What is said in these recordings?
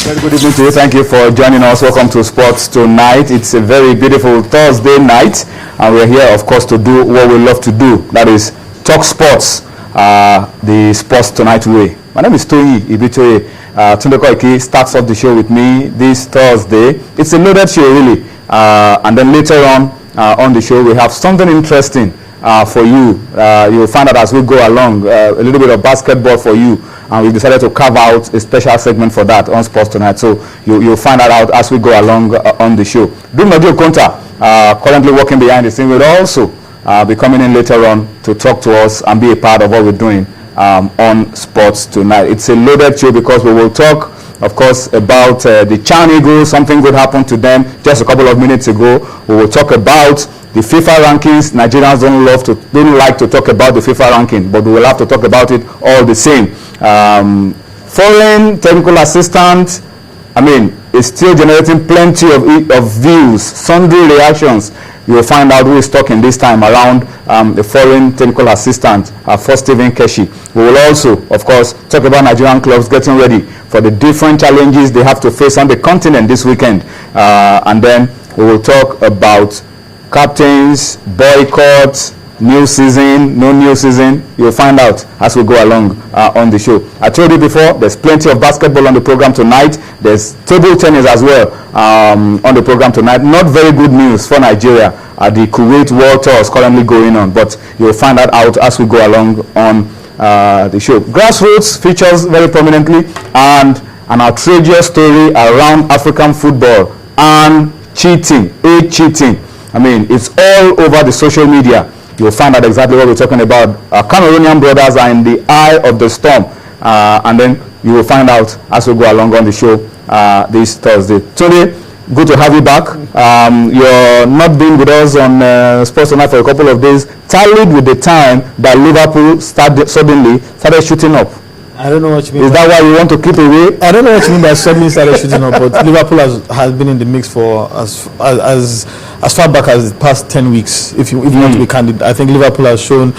Very good evening to you. Thank you for joining us. Welcome to Sports Tonight. It's a very beautiful Thursday night, and we're here, of course, to do what we love to do. That is talk sports, the Sports Tonight way. My name is Toyi Ibitoye. Tunde Koiki starts off the show with me this Thursday. It's a loaded show, really. And then later on the show, we have something interesting for you. You'll find out as we go along, a little bit of basketball for you. And we decided to carve out a special segment for that on Sports Tonight. So you'll find that out as we go along on the show. Dumadio Konta, currently working behind the scene, will also be coming in later on to talk to us and be a part of what we're doing on Sports Tonight. It's a loaded show because we will talk, of course, about the Chan Eagles. Something good happened to them just a couple of minutes ago. We will talk about the FIFA rankings. Nigerians don't like to talk about the FIFA ranking, but we will have to talk about it all the same. Foreign technical assistant, is still generating plenty of views, sundry reactions. You will find out who is talking this time around the foreign technical assistant for Stephen Keshi. We will also, of course, talk about Nigerian clubs getting ready for the different challenges they have to face on the continent this weekend. And then we will talk about captains, boycotts, new season, no new season. You'll find out as we go along on the show. I told you before, there's plenty of basketball on the program tonight. There's table tennis as well on the program tonight. Not very good news for Nigeria. The Kuwait World Tour is currently going on, but you'll find that out as we go along on the show. Grassroots features very prominently, and an outrageous story around African football and cheating, cheating. It's all over the social media. You'll find out exactly what we're talking about. Cameroonian brothers are in the eye of the storm. And then you will find out as we go along on the show this Thursday. Today, good to have you back. You're not been with us on Sports Tonight for a couple of days. Tallied with the time that Liverpool suddenly started shooting up. I don't know what you mean. Is that why you want to keep away? I don't know what you mean by suddenly started shooting up, but Liverpool has been in the mix for as far back as the past 10 weeks. If you want to be candid, I think Liverpool has shown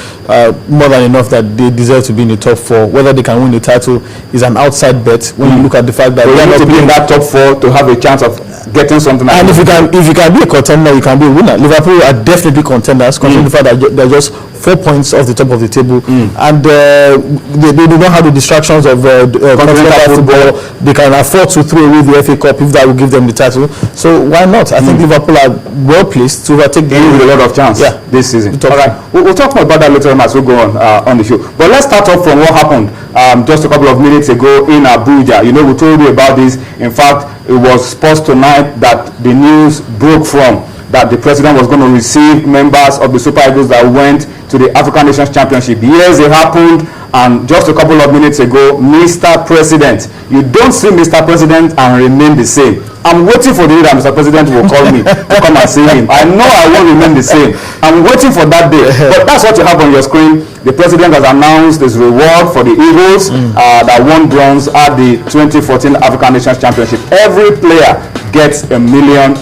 more than enough that they deserve to be in the top four. Whether they can win the title is an outside bet when you look at the fact that they need to be in that top four to have a chance of getting something. And if you can be a contender, you can be a winner. Liverpool are definitely contenders, considering the fact that they're just 4 points off the top of the table, and they do not have the distractions of continental football. They can afford to throw away the FA Cup if that will give them the title. So why not? I think Liverpool are well placed to overtake with a lot of chance this season. All right, we'll talk more about that later on as we go on the show. But let's start off from what happened just a couple of minutes ago in Abuja. We told you about this. In fact, it was Sports Tonight that the news broke from, that the president was going to receive members of the Super Eagles that went to the African Nations Championship. Yes, it happened, and just a couple of minutes ago, Mr. President, you don't see Mr. President and remain the same. I'm waiting for the day that Mr. President will call me to come and see him. I know I won't remain the same. I'm waiting for that day. But that's what you have on your screen. The president has announced his reward for the Eagles that won bronze at the 2014 African Nations Championship. Every player gets ₦1 million.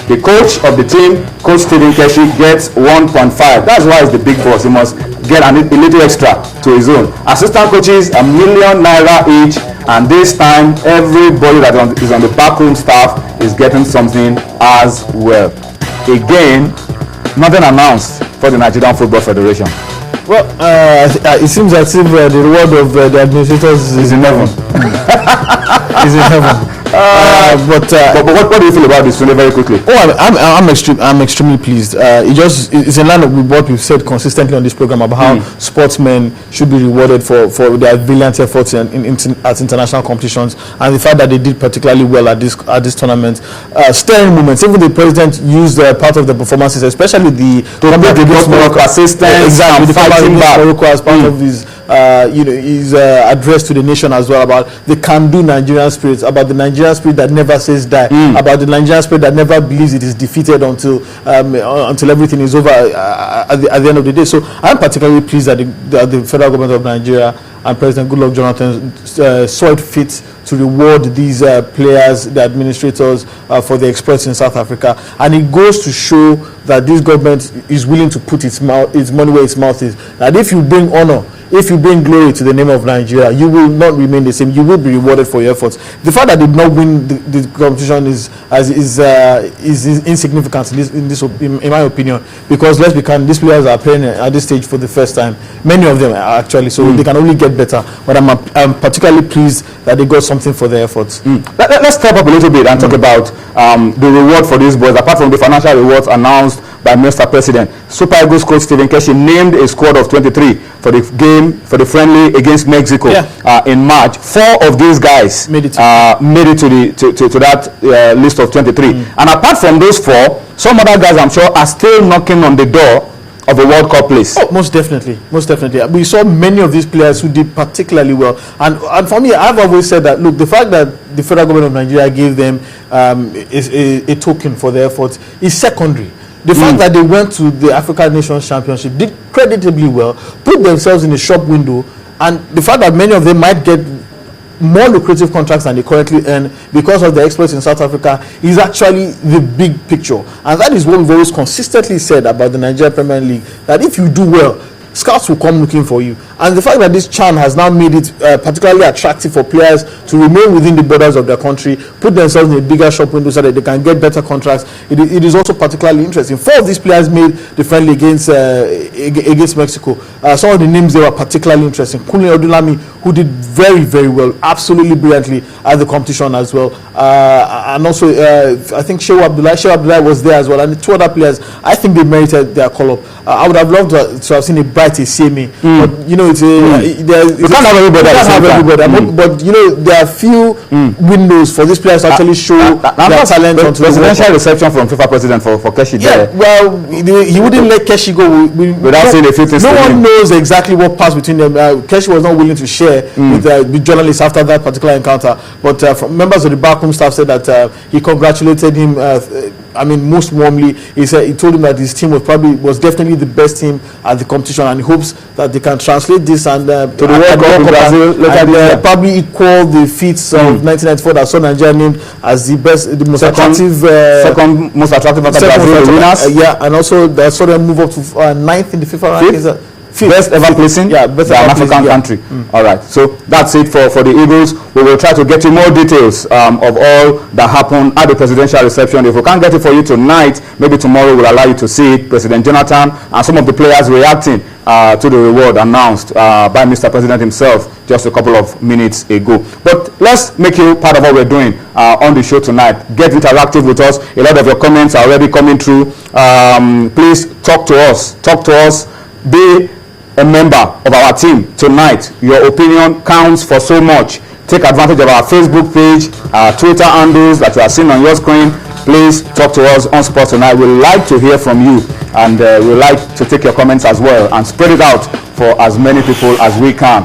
The coach of the team, Coach Stephen Keshi, gets 1.5. That's why he's the big boss. He must get a little extra to his own. Assistant coaches, ₦1 million each. And this time, everybody that is on the backroom staff is getting something as well. Again, nothing announced for the Nigerian Football Federation. Well, it seems as if the reward of the administrators is in heaven. Is in heaven. But what do you feel about this, very quickly? I'm extremely pleased. It's in line with what we've said consistently on this program about how sportsmen should be rewarded for their brilliant efforts at international competitions, and the fact that they did particularly well at this tournament. Stirring moments. Even the president used part of the performances, especially the Morocco assistance, exactly, the fighting back Morocco as part of his his address to the nation as well, about the can-do Nigerian spirit, about the Nigerian spirit that never says die, about the Nigerian spirit that never believes it is defeated until everything is over at the end of the day. So I'm particularly pleased that the federal government of Nigeria and President Goodluck Jonathan saw it fit to reward these players, the administrators, for their exploits in South Africa. And it goes to show that this government is willing to put its money where its mouth is. That if you bring honor, if you bring glory to the name of Nigeria, you will not remain the same. You will be rewarded for your efforts. The fact that they did not win the competition is insignificant in my opinion, because let's be candid, these players are playing at this stage for the first time. Many of them are actually, so they can only get better. But I'm particularly pleased that they got something for their efforts. Let's step up a little bit and talk about the reward for these boys. Apart from the financial rewards announced by Mr. President, Super Eagles coach Stephen Keshi named a squad of 23 for the game, for the friendly against Mexico in March. 4 of these guys made it to that list of 23. And apart from those 4, some other guys I'm sure are still knocking on the door of a World Cup place. Oh, most definitely. We saw many of these players who did particularly well. And for me, I've always said that, look, the fact that the federal government of Nigeria gave them a token for their efforts is secondary. The fact that they went to the African Nations Championship, did creditably well, put themselves in a shop window, and the fact that many of them might get more lucrative contracts than they currently earn because of the exploits in South Africa is actually the big picture. And that is what we've always consistently said about the Nigeria Premier League, that if you do well, scouts will come looking for you. And the fact that this CHAN has now made it particularly attractive for players to remain within the borders of their country, put themselves in a bigger shop window so that they can get better contracts, it is also particularly interesting. 4 of these players made the friendly against Mexico. Some of the names they were particularly interesting. Kunle Odulami, who did very, very well, absolutely brilliantly at the competition as well. And also, I think Shehu Abdullahi was there as well. And the 2 other players, I think they merited their call-up. I would have loved to have seen a bright Semi, but you know, it's you can't have everybody. But you know, there are few windows for these players to actually show their talent onto the presidential reception from FIFA president for Keshi. Yeah, well, he wouldn't let Keshi go without saying a few things. No one knows exactly what passed between them. Keshi was not willing to share with journalists after that particular encounter, but members of the backroom staff said that he congratulated him. Most warmly. He told him that his team was definitely the best team at the competition, and he hopes that they can translate this and to the World Cup in Brazil and probably equal the feats of 1994 that saw Nigeria named as the second most attractive after Brazil winners. And also that saw them move up to 9th in the FIFA rankings. Best ever placing, best ever African country. All right, so that's it for the Eagles. We will try to get you more details of all that happened at the presidential reception. If we can't get it for you tonight, maybe tomorrow we'll allow you to see it. President Jonathan and some of the players reacting to the reward announced by Mr. President himself just a couple of minutes ago. But let's make you part of what we're doing on the show tonight. Get interactive with us. A lot of your comments are already coming through. Please talk to us. Be a member of our team tonight. Your opinion counts for so much. Take advantage of our Facebook page, our Twitter handles that you are seeing on your screen. Please talk to us on Sports Tonight. We'd like to hear from you, and we'd like to take your comments as well and spread it out for as many people as we can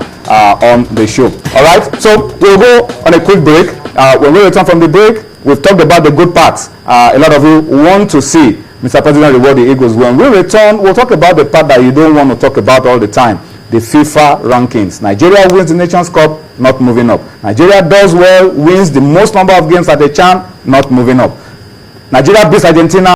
on the show. All right, so we'll go on a quick break. When we return from the break, we've talked about the good parts. A lot of you want to see Mr. President reward the Eagles. When we return, we'll talk about the part that you don't want to talk about all the time, the FIFA rankings. Nigeria wins the Nations Cup, not moving up. Nigeria does well, wins the most number of games at the CHAN, not moving up. Nigeria beats Argentina.